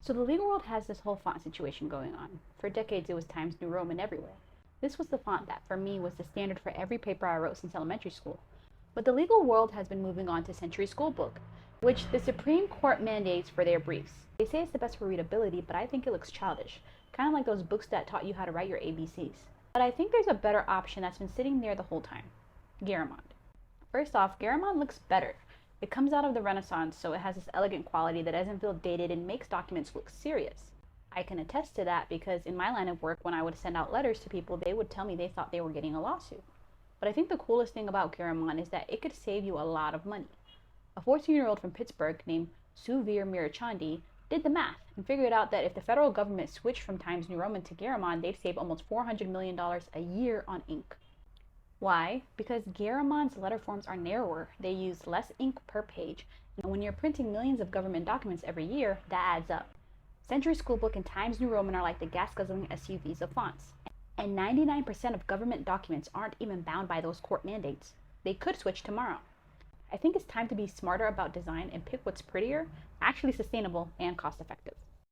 So the legal world has this whole font situation going on. For decades it was Times New Roman everywhere. This was the font that, for me, was the standard for every paper I wrote since elementary school. But the legal world has been moving on to Century School Book, which the Supreme Court mandates for their briefs. They say it's the best for readability, but I think it looks childish, kind of like those books that taught you how to write your ABCs. But I think there's a better option that's been sitting there the whole time. Garamond. First off, Garamond looks better. It comes out of the Renaissance, so it has this elegant quality that doesn't feel dated and makes documents look serious. I can attest to that because in my line of work, when I would send out letters to people, they would tell me they thought they were getting a lawsuit. But I think the coolest thing about Garamond is that it could save you a lot of money. A 14-year-old from Pittsburgh named Suvir Mirachandi did the math and figured out that if the federal government switched from Times New Roman to Garamond, they'd save almost $400 million a year on ink. Why? Because Garamond's letter forms are narrower, they use less ink per page, and when you're printing millions of government documents every year, that adds up. Century School Book and Times New Roman are like the gas-guzzling SUVs of fonts. And 99% of government documents aren't even bound by those court mandates. They could switch tomorrow. I think it's time to be smarter about design and pick what's prettier, actually sustainable, and cost-effective.